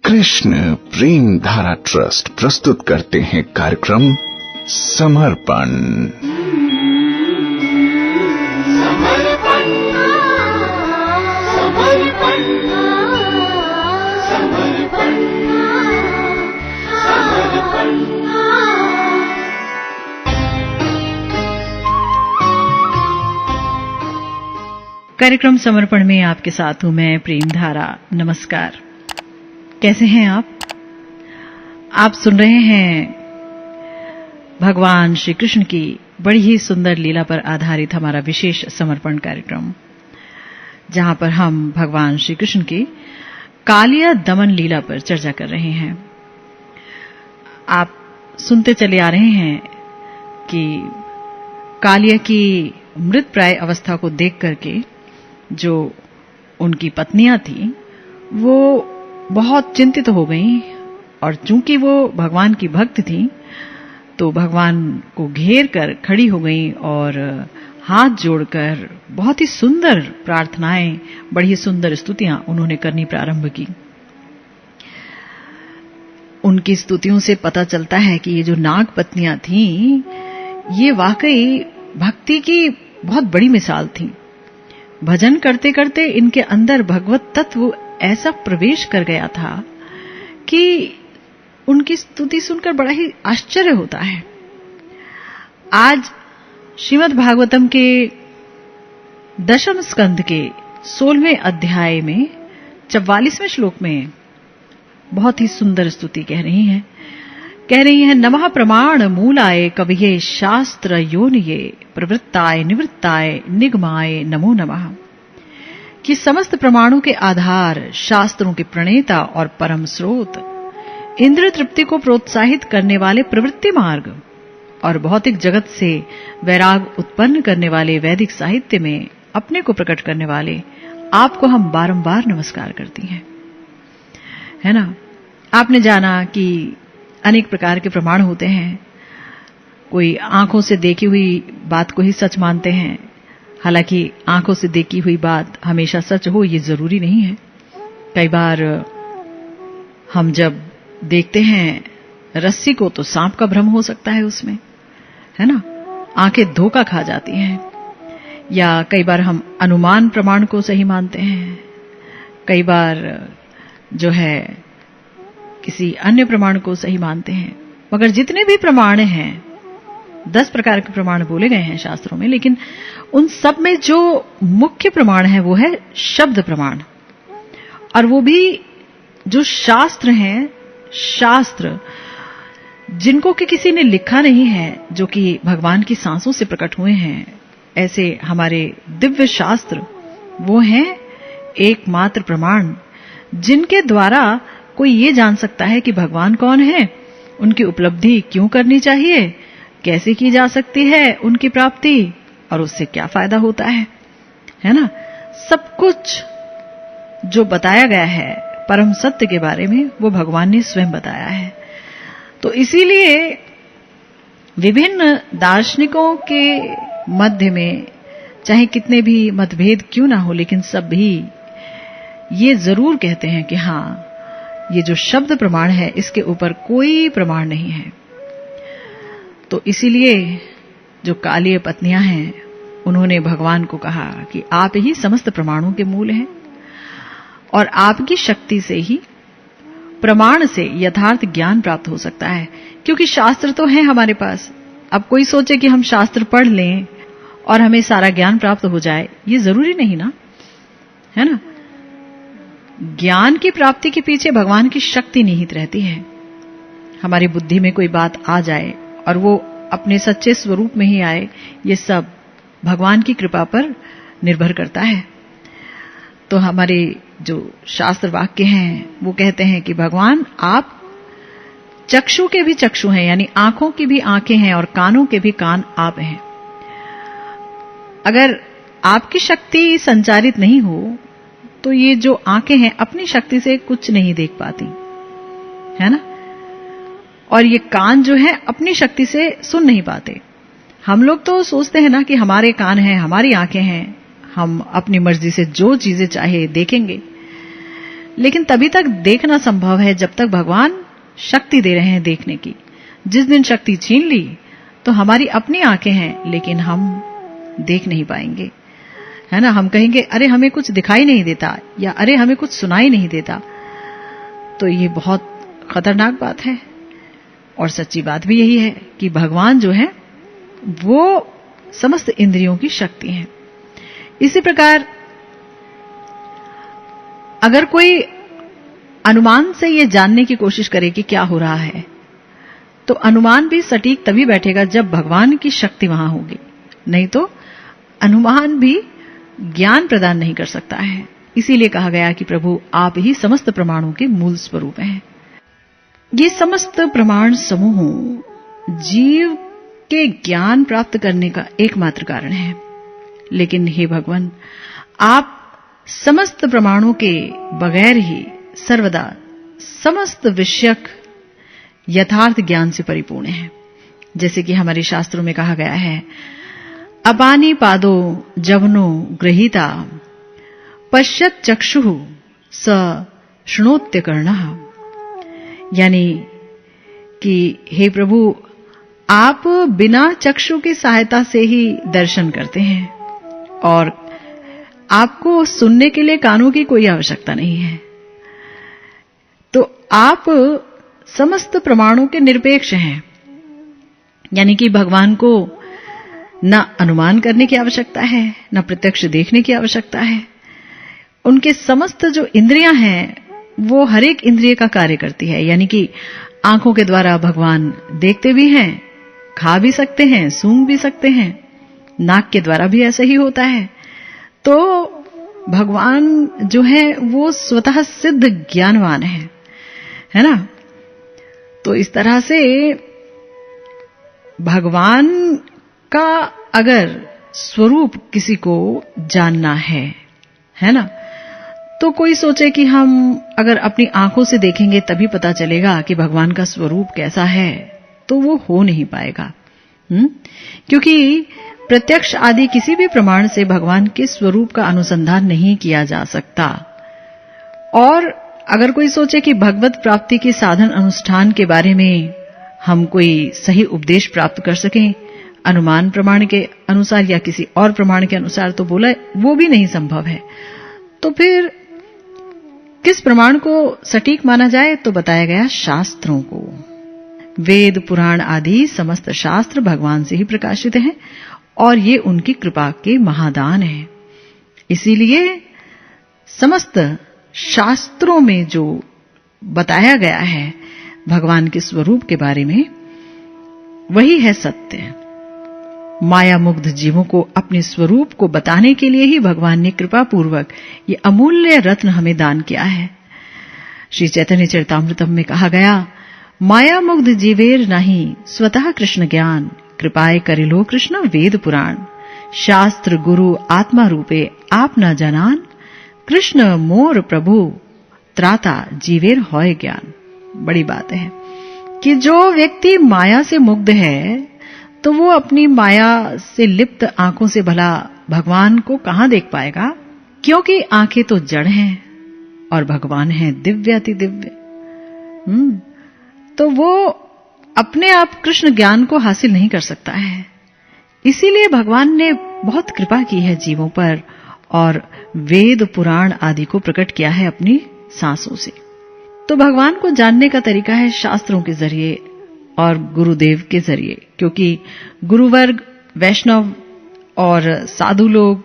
कृष्ण प्रेम धारा ट्रस्ट प्रस्तुत करते हैं कार्यक्रम समर्पण। कार्यक्रम समर्पण में आपके साथ हूं मैं प्रेम धारा। नमस्कार, कैसे हैं आप? आप सुन रहे हैं भगवान श्री कृष्ण की बड़ी ही सुंदर लीला पर आधारित हमारा विशेष समर्पण कार्यक्रम, जहां पर हम भगवान श्री कृष्ण की कालिया दमन लीला पर चर्चा कर रहे हैं। आप सुनते चले आ रहे हैं कि कालिया की मृतप्राय अवस्था को देख करके जो उनकी पत्नियां थीं वो बहुत चिंतित हो गईं, और चूंकि वो भगवान की भक्त थीं तो भगवान को घेर कर खड़ी हो गईं और हाथ जोड़कर बहुत ही सुंदर प्रार्थनाएं, बड़ी सुंदर स्तुतियां उन्होंने करनी प्रारंभ की। उनकी स्तुतियों से पता चलता है कि ये जो नाग पत्नियां थीं ये वाकई भक्ति की बहुत बड़ी मिसाल थीं। भजन करते करते इनके अंदर भगवत तत्व ऐसा प्रवेश कर गया था कि उनकी स्तुति सुनकर बड़ा ही आश्चर्य होता है। आज श्रीमद् भागवतम के 10वें स्कंध के 16वें अध्याय में 44वें श्लोक में बहुत ही सुंदर स्तुति कह रही हैं नमः प्रमाण मूलाय कवये शास्त्र योनिये प्रवृत्ताय निवृत्ताय निगमाय नमो नमः। कि समस्त प्रमाणों के आधार, शास्त्रों के प्रणेता और परम स्रोत, इंद्र तृप्ति को प्रोत्साहित करने वाले प्रवृत्ति मार्ग और भौतिक जगत से वैराग उत्पन्न करने वाले वैदिक साहित्य में अपने को प्रकट करने वाले आपको हम बारंबार नमस्कार करती हैं। है ना? आपने जाना कि अनेक प्रकार के प्रमाण होते हैं। कोई आंखों से देखी हुई बात को ही सच मानते हैं, हालांकि आंखों से देखी हुई बात हमेशा सच हो ये जरूरी नहीं है। कई बार हम जब देखते हैं रस्सी को तो सांप का भ्रम हो सकता है उसमें, है ना? आंखें धोखा खा जाती हैं। या कई बार हम अनुमान प्रमाण को सही मानते हैं, कई बार जो है किसी अन्य प्रमाण को सही मानते हैं। मगर जितने भी प्रमाण हैं, 10 प्रकार के प्रमाण बोले गए हैं शास्त्रों में, लेकिन उन सब में जो मुख्य प्रमाण है वो है शब्द प्रमाण। और वो भी जो शास्त्र हैं, शास्त्र जिनको कि किसी ने लिखा नहीं है, जो कि भगवान की सांसों से प्रकट हुए हैं, ऐसे हमारे दिव्य शास्त्र वो हैं एकमात्र प्रमाण, जिनके द्वारा कोई ये जान सकता है कि भगवान कौन है, उनकी उपलब्धि क्यों करनी चाहिए, कैसे की जा सकती है उनकी प्राप्ति, और उससे क्या फायदा होता है ना? सब कुछ जो बताया गया है परम सत्य के बारे में वो भगवान ने स्वयं बताया है। तो इसीलिए विभिन्न दार्शनिकों के मध्य में चाहे कितने भी मतभेद क्यों ना हो, लेकिन सब भी ये जरूर कहते हैं कि हाँ, ये जो शब्द प्रमाण है इसके ऊपर कोई प्रमाण नहीं है। तो इसीलिए जो कालिय पत्नियां हैं उन्होंने भगवान को कहा कि आप ही समस्त प्रमाणों के मूल हैं और आपकी शक्ति से ही प्रमाण से यथार्थ ज्ञान प्राप्त हो सकता है। क्योंकि शास्त्र तो है हमारे पास। अब कोई सोचे कि हम शास्त्र पढ़ लें और हमें सारा ज्ञान प्राप्त हो जाए, ये जरूरी नहीं ना, है ना? ज्ञान की प्राप्ति के पीछे भगवान की शक्ति निहित रहती है। हमारी बुद्धि में कोई बात आ जाए और वो अपने सच्चे स्वरूप में ही आए, ये सब भगवान की कृपा पर निर्भर करता है। तो हमारे जो शास्त्र वाक्य हैं वो कहते हैं कि भगवान आप चक्षु के भी चक्षु हैं, यानी आंखों की भी आंखें हैं और कानों के भी कान आप हैं। अगर आपकी शक्ति संचारित नहीं हो तो ये जो आंखें हैं अपनी शक्ति से कुछ नहीं देख पाती, है ना? और ये कान जो है अपनी शक्ति से सुन नहीं पाते। हम लोग तो सोचते हैं ना कि हमारे कान हैं, हमारी आंखें हैं, हम अपनी मर्जी से जो चीजें चाहे देखेंगे। लेकिन तभी तक देखना संभव है जब तक भगवान शक्ति दे रहे हैं देखने की। जिस दिन शक्ति छीन ली तो हमारी अपनी आंखें हैं लेकिन हम देख नहीं पाएंगे, है ना। हम कहेंगे अरे हमें कुछ दिखाई नहीं देता, या अरे हमें कुछ सुनाई नहीं देता। तो ये बहुत खतरनाक बात है। और सच्ची बात भी यही है कि भगवान जो है वो समस्त इंद्रियों की शक्ति है। इसी प्रकार अगर कोई अनुमान से ये जानने की कोशिश करे कि क्या हो रहा है, तो अनुमान भी सटीक तभी बैठेगा जब भगवान की शक्ति वहां होगी, नहीं तो अनुमान भी ज्ञान प्रदान नहीं कर सकता है। इसीलिए कहा गया कि प्रभु आप ही समस्त प्रमाणों के मूल स्वरूप हैं। ये समस्त प्रमाण समूह जीव के ज्ञान प्राप्त करने का एकमात्र कारण है। लेकिन हे भगवान, आप समस्त प्रमाणों के बगैर ही सर्वदा समस्त विषयक यथार्थ ज्ञान से परिपूर्ण है। जैसे कि हमारे शास्त्रों में कहा गया है, अपानी पादो जवनो गृहीता पश्यत चक्षुः स शृणोत्य कर्णः। यानी कि हे प्रभु, आप बिना चक्षु की सहायता से ही दर्शन करते हैं और आपको सुनने के लिए कानों की कोई आवश्यकता नहीं है। तो आप समस्त प्रमाणों के निरपेक्ष हैं, यानी कि भगवान को न अनुमान करने की आवश्यकता है, न प्रत्यक्ष देखने की आवश्यकता है। उनके समस्त जो इंद्रियां हैं वो हर एक इंद्रिय का कार्य करती है। यानी कि आंखों के द्वारा भगवान देखते भी हैं, खा भी सकते हैं, सूंघ भी सकते हैं, नाक के द्वारा भी ऐसा ही होता है। तो भगवान जो है वो स्वतः सिद्ध ज्ञानवान है ना। तो इस तरह से भगवान का अगर स्वरूप किसी को जानना है ना, तो कोई सोचे कि हम अगर अपनी आंखों से देखेंगे तभी पता चलेगा कि भगवान का स्वरूप कैसा है, तो वो हो नहीं पाएगा। क्योंकि प्रत्यक्ष आदि किसी भी प्रमाण से भगवान के स्वरूप का अनुसंधान नहीं किया जा सकता। और अगर कोई सोचे कि भगवत प्राप्ति के साधन अनुष्ठान के बारे में हम कोई सही उपदेश प्राप्त कर सकें अनुमान प्रमाण के अनुसार या किसी और प्रमाण के अनुसार, तो बोला वो भी नहीं संभव है। तो फिर किस प्रमाण को सटीक माना जाए? तो बताया गया शास्त्रों को। वेद पुराण आदि समस्त शास्त्र भगवान से ही प्रकाशित हैं और ये उनकी कृपा के महादान हैं। इसीलिए समस्त शास्त्रों में जो बताया गया है भगवान के स्वरूप के बारे में, वही है सत्य। माया मुग्ध जीवों को अपने स्वरूप को बताने के लिए ही भगवान ने कृपा पूर्वक ये अमूल्य रत्न हमें दान किया है। श्री चैतन्य चरितामृतम में कहा गया, माया मुग्ध जीवेर नहीं स्वतः कृष्ण ज्ञान, कृपाए करिलो कृष्ण वेद पुराण, शास्त्र गुरु आत्मा रूपे आप न जनान, कृष्ण मोर प्रभु त्राता जीवेर होय ज्ञान। बड़ी बात है कि जो व्यक्ति माया से मुग्ध है तो वो अपनी माया से लिप्त आंखों से भला भगवान को कहां देख पाएगा, क्योंकि आंखें तो जड़ हैं और भगवान है दिव्य अति दिव्य। तो वो अपने आप कृष्ण ज्ञान को हासिल नहीं कर सकता है। इसीलिए भगवान ने बहुत कृपा की है जीवों पर और वेद पुराण आदि को प्रकट किया है अपनी सांसों से। तो भगवान को जानने का तरीका है शास्त्रों के जरिए और गुरुदेव के जरिए, क्योंकि गुरुवर्ग, वैष्णव और साधु लोग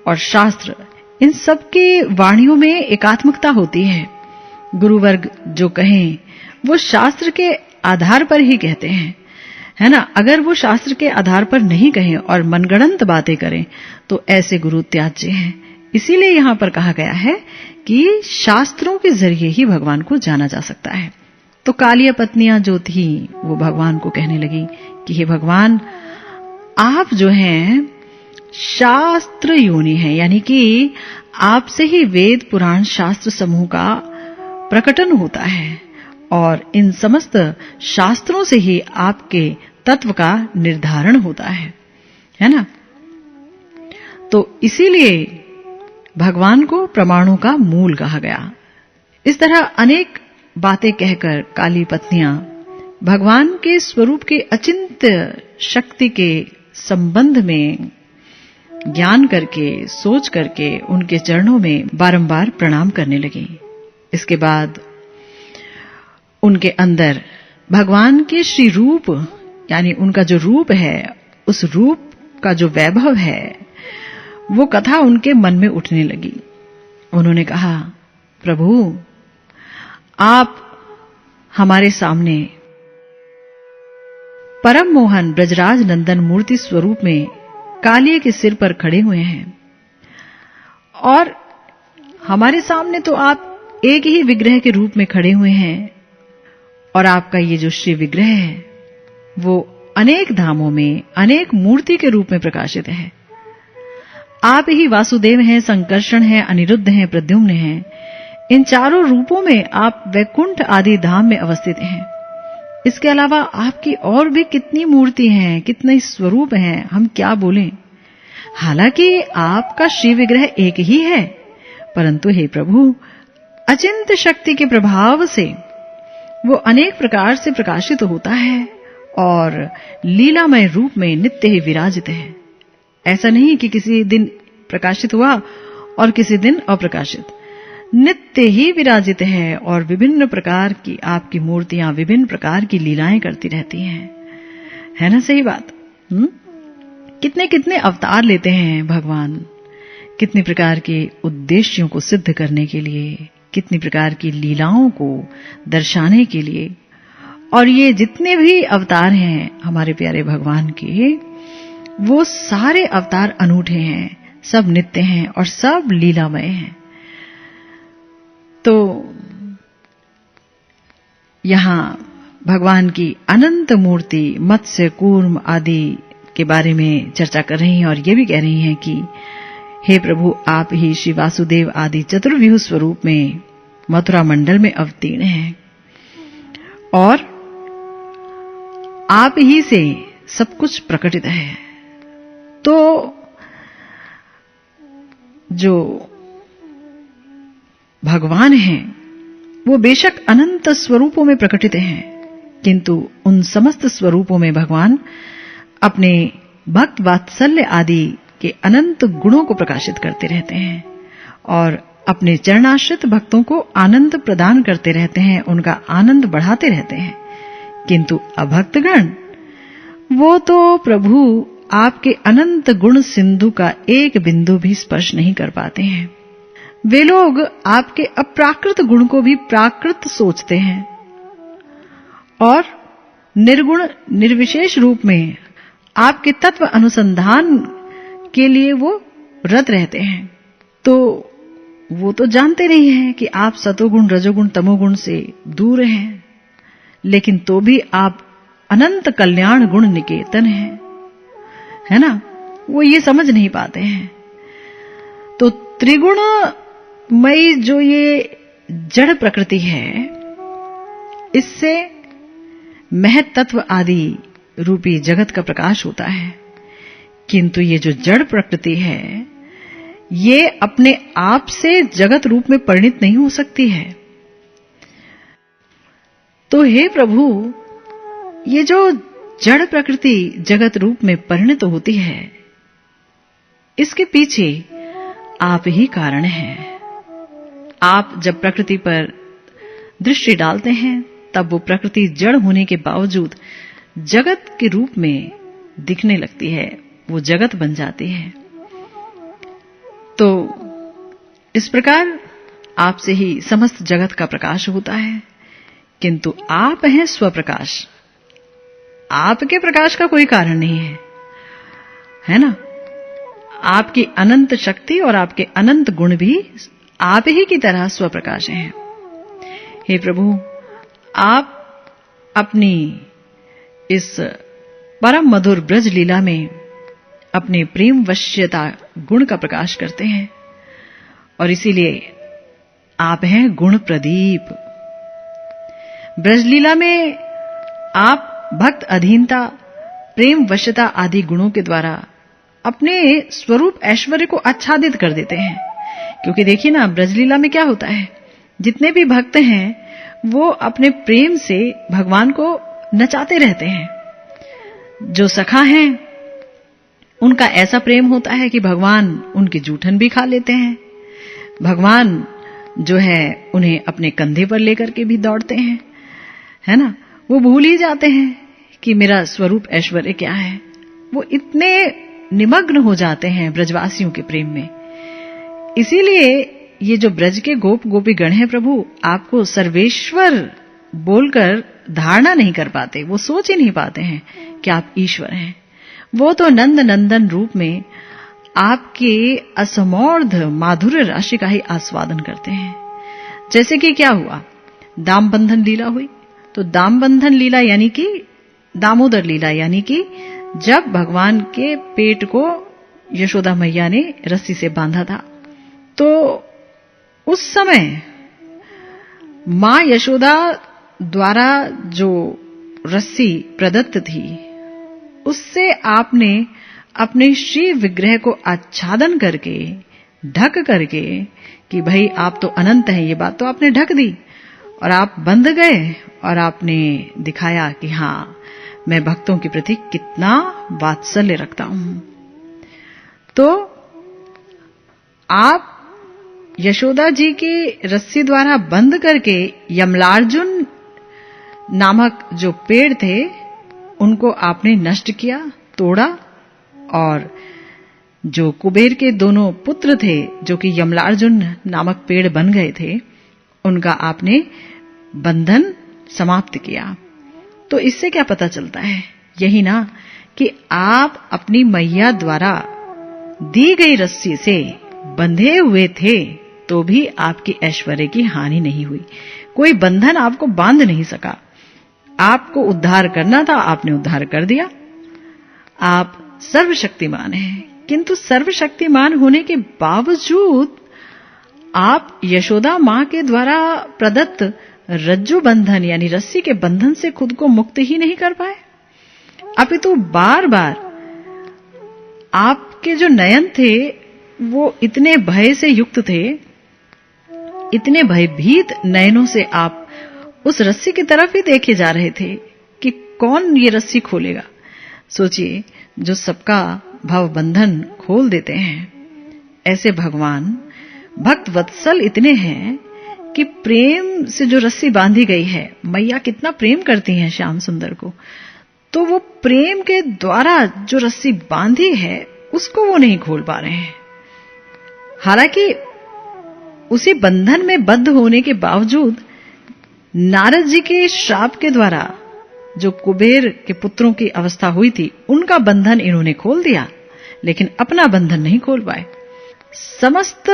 और शास्त्र, इन सब की वाणियों में एकात्मकता होती है। गुरुवर्ग जो कहें वो शास्त्र के आधार पर ही कहते हैं, है ना। अगर वो शास्त्र के आधार पर नहीं कहें और मनगढ़ंत बातें करें तो ऐसे गुरु त्याज्य हैं। इसीलिए यहां पर कहा गया है कि शास्त्रों के जरिए ही भगवान को जाना जा सकता है। तो कालिया पत्नियां जो थी वो भगवान को कहने लगी कि हे भगवान, आप जो हैं शास्त्र योनि हैं, यानी कि आपसे ही वेद पुराण शास्त्र समूह का प्रकटन होता है और इन समस्त शास्त्रों से ही आपके तत्व का निर्धारण होता है ना। तो इसीलिए भगवान को प्रमाणों का मूल कहा गया। इस तरह अनेक बातें कहकर काली पत्नियां भगवान के स्वरूप के अचिंत्य शक्ति के संबंध में ज्ञान करके, सोच करके उनके चरणों में बारंबार प्रणाम करने लगी। इसके बाद उनके अंदर भगवान के श्री रूप यानी उनका जो रूप है, उस रूप का जो वैभव है, वो कथा उनके मन में उठने लगी। उन्होंने कहा, प्रभु, आप हमारे सामने परम मोहन ब्रजराज नंदन मूर्ति स्वरूप में कालिये के सिर पर खड़े हुए हैं और हमारे सामने तो आप एक ही विग्रह के रूप में खड़े हुए हैं और आपका ये जो श्री विग्रह है वो अनेक धामों में अनेक मूर्ति के रूप में प्रकाशित है। आप ही वासुदेव हैं, संकर्षण हैं, अनिरुद्ध हैं, प्रद्युम्न हैं। इन चारों रूपों में आप वैकुंठ आदि धाम में अवस्थित हैं। इसके अलावा आपकी और भी कितनी मूर्ति हैं, कितने स्वरूप हैं, हम क्या बोलें। हालांकि आपका श्री विग्रह एक ही है, परंतु हे प्रभु, अचिंत्य शक्ति के प्रभाव से वो अनेक प्रकार से प्रकाशित होता है और लीलामय रूप में नित्य ही विराजित है। ऐसा नहीं कि किसी दिन प्रकाशित हुआ और किसी दिन अप्रकाशित, नित्य ही विराजित है और विभिन्न प्रकार की आपकी मूर्तियां विभिन्न प्रकार की लीलाएं करती रहती हैं। है ना सही बात? कितने कितने अवतार लेते हैं भगवान, कितने प्रकार के उद्देश्यों को सिद्ध करने के लिए, कितनी प्रकार की लीलाओं को दर्शाने के लिए। और ये जितने भी अवतार हैं हमारे प्यारे भगवान के, वो सारे अवतार अनूठे हैं, सब नित्य हैं और सब लीलामय हैं। तो यहां भगवान की अनंत मूर्ति मत्स्य, कूर्म आदि के बारे में चर्चा कर रही हैं और ये भी कह रही हैं कि हे प्रभु, आप ही श्री वासुदेव आदि चतुर्व्यूह स्वरूप में मथुरा मंडल में अवतीर्ण हैं और आप ही से सब कुछ प्रकटित है। तो जो भगवान हैं वो बेशक अनंत स्वरूपों में प्रकटित हैं, किंतु उन समस्त स्वरूपों में भगवान अपने भक्त वात्सल्य आदि के अनंत गुणों को प्रकाशित करते रहते हैं और अपने चरणाश्रित भक्तों को आनंद प्रदान करते रहते हैं, उनका आनंद बढ़ाते रहते हैं। किंतु अभक्तगण, वो तो प्रभु आपके अनंत गुण सिंधु का एक बिंदु भी स्पर्श नहीं कर पाते हैं। वे लोग आपके अप्राकृत गुण को भी प्राकृत सोचते हैं और निर्गुण निर्विशेष रूप में आपके तत्व अनुसंधान के लिए वो रत रहते हैं। तो वो तो जानते नहीं हैं कि आप सतोगुण, रजोगुण, तमोगुण से दूर हैं, लेकिन तो भी आप अनंत कल्याण गुण निकेतन हैं, है ना? वो ये समझ नहीं पाते हैं। तो त्रिगुणमयी जो ये जड़ प्रकृति है, इससे महत तत्व आदि रूपी जगत का प्रकाश होता है, किंतु ये जो जड़ प्रकृति है ये अपने आप से जगत रूप में परिणित नहीं हो सकती है। तो हे प्रभु, ये जो जड़ प्रकृति जगत रूप में परिणित होती है, इसके पीछे आप ही कारण हैं। आप जब प्रकृति पर दृष्टि डालते हैं तब वो प्रकृति जड़ होने के बावजूद जगत के रूप में दिखने लगती है, वो जगत बन जाती है। तो इस प्रकार आपसे ही समस्त जगत का प्रकाश होता है, किंतु आप हैं स्वप्रकाश। आपके प्रकाश का कोई कारण नहीं है, है ना? आपकी अनंत शक्ति और आपके अनंत गुण भी आप ही की तरह स्वप्रकाश हैं। हे प्रभु, आप अपनी इस परम मधुर ब्रज लीला में अपने प्रेम वश्यता गुण का प्रकाश करते हैं और इसीलिए आप हैं गुण प्रदीप। ब्रजलीला में आप भक्त अधीनता, प्रेम वश्यता आदि गुणों के द्वारा अपने स्वरूप ऐश्वर्य को आच्छादित कर देते हैं। क्योंकि देखिए ना, ब्रजलीला में क्या होता है जितने भी भक्त हैं वो अपने प्रेम से भगवान को नचाते रहते हैं। जो सखा हैं उनका ऐसा प्रेम होता है कि भगवान उनकी जूठन भी खा लेते हैं। भगवान जो है उन्हें अपने कंधे पर लेकर के भी दौड़ते हैं, है ना। वो भूल ही जाते हैं कि मेरा स्वरूप ऐश्वर्य क्या है। वो इतने निमग्न हो जाते हैं ब्रजवासियों के प्रेम में। इसीलिए ये जो ब्रज के गोप गोपी गण हैं प्रभु, आपको सर्वेश्वर बोलकर धारणा नहीं कर पाते, वो सोच ही नहीं पाते हैं कि आप ईश्वर हैं। वो तो नंद नंदन रूप में आपके असमौर्ध माधुर्य राशि का ही आस्वादन करते हैं। जैसे कि क्या हुआ, दाम बंधन लीला हुई। तो दाम बंधन लीला यानी कि दामोदर लीला, यानी कि जब भगवान के पेट को यशोदा मैया ने रस्सी से बांधा था, तो उस समय मां यशोदा द्वारा जो रस्सी प्रदत्त थी उससे आपने अपने श्री विग्रह को आच्छादन करके, ढक करके कि भाई आप तो अनंत हैं, ये बात तो आपने ढक दी और आप बंध गए और आपने दिखाया कि हां, मैं भक्तों के प्रति कितना वात्सल्य रखता हूं। तो आप यशोदा जी की रस्सी द्वारा बंद करके यमलार्जुन नामक जो पेड़ थे उनको आपने नष्ट किया, तोड़ा, और जो कुबेर के दोनों पुत्र थे जो कि यमलार्जुन नामक पेड़ बन गए थे, उनका आपने बंधन समाप्त किया। तो इससे क्या पता चलता है? यही ना कि आप अपनी मैया द्वारा दी गई रस्सी से बंधे हुए थे तो भी आपकी ऐश्वर्य की हानि नहीं हुई। कोई बंधन आपको बांध नहीं सका। आपको उद्धार करना था, आपने उद्धार कर दिया। आप सर्वशक्तिमान हैं, किंतु सर्वशक्तिमान होने के बावजूद आप यशोदा मां के द्वारा प्रदत्त रज्जु बंधन यानी रस्सी के बंधन से खुद को मुक्त ही नहीं कर पाए, अपितु बार बार आपके जो नयन थे वो इतने भय से युक्त थे, इतने भयभीत नयनों से आप उस रस्सी की तरफ ही देखे जा रहे थे कि कौन ये रस्सी खोलेगा। सोचिए, जो सबका भव बंधन खोल देते हैं, ऐसे भगवान भक्त वत्सल इतने हैं कि प्रेम से जो रस्सी बांधी गई है, मैया कितना प्रेम करती हैं श्याम सुंदर को, तो वो प्रेम के द्वारा जो रस्सी बांधी है उसको वो नहीं खोल पा रहे हैं। हालांकि उसी बंधन में बद्ध होने के बावजूद नारद जी के श्राप के द्वारा जो कुबेर के पुत्रों की अवस्था हुई थी उनका बंधन इन्होंने खोल दिया, लेकिन अपना बंधन नहीं खोल पाए। समस्त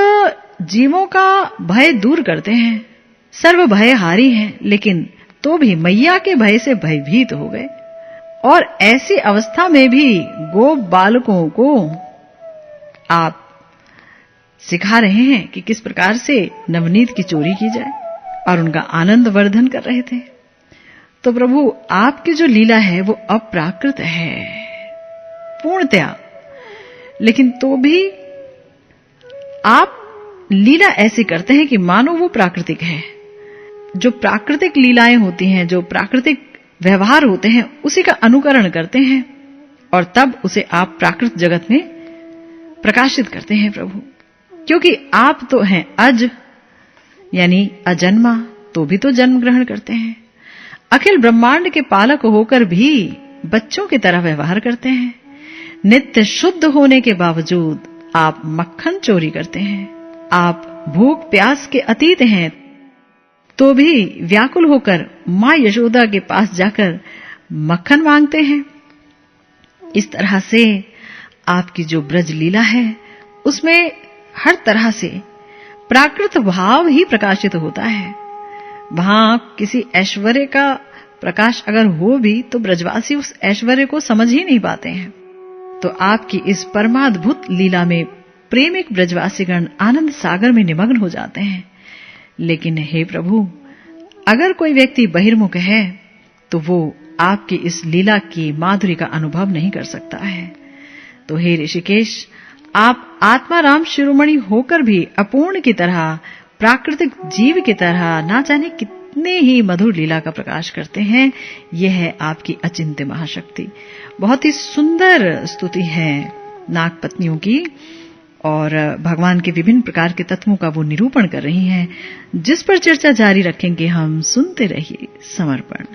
जीवों का भय दूर करते हैं, सर्व भयहारी हैं, लेकिन तो भी मैया के भय से भयभीत हो गए। और ऐसी अवस्था में भी गोप बालकों को आप सिखा रहे हैं कि किस प्रकार से नवनीत की चोरी की जाए और उनका आनंद वर्धन कर रहे थे। तो प्रभु, आपकी जो लीला है वो अप्राकृत है पूर्णतया, लेकिन तो भी आप लीला ऐसी करते हैं कि मानो वो प्राकृतिक है। जो प्राकृतिक लीलाएं होती हैं, जो प्राकृतिक व्यवहार होते हैं, उसी का अनुकरण करते हैं और तब उसे आप प्राकृत जगत में प्रकाशित करते हैं प्रभु। क्योंकि आप तो हैं अज यानी अजन्मा, तो भी तो जन्म ग्रहण करते हैं। अखिल ब्रह्मांड के पालक होकर भी बच्चों की तरह व्यवहार करते हैं। नित्य शुद्ध होने के बावजूद आप मक्खन चोरी करते हैं। आप भूख प्यास के अतीत हैं, तो भी व्याकुल होकर मां यशोदा के पास जाकर मक्खन मांगते हैं। इस तरह से आपकी जो ब्रज लीला है उसमें हर तरह से प्राकृत भाव ही प्रकाशित होता है। वहां किसी ऐश्वर्य का प्रकाश अगर हो भी तो ब्रजवासी उस ऐश्वर्य को समझ ही नहीं पाते हैं। तो आपकी इस परमाद्भुत लीला में प्रेमिक ब्रजवासीगण आनंद सागर में निमग्न हो जाते हैं। लेकिन हे प्रभु, अगर कोई व्यक्ति बहिर्मुख है तो वो आपकी इस लीला की माधुरी का अनुभव नहीं कर सकता है। तो हे ऋषिकेश, आप आत्माराम शिरोमणि होकर भी अपूर्ण की तरह प्राकृतिक जीव की तरह ना जाने कितने ही मधुर लीला का प्रकाश करते हैं। यह है आपकी अचिंत्य महाशक्ति। बहुत ही सुंदर स्तुति है नागपत्नियों की और भगवान के विभिन्न प्रकार के तत्वों का वो निरूपण कर रही हैं, जिस पर चर्चा जारी रखेंगे हम। सुनते रहिए समर्पण।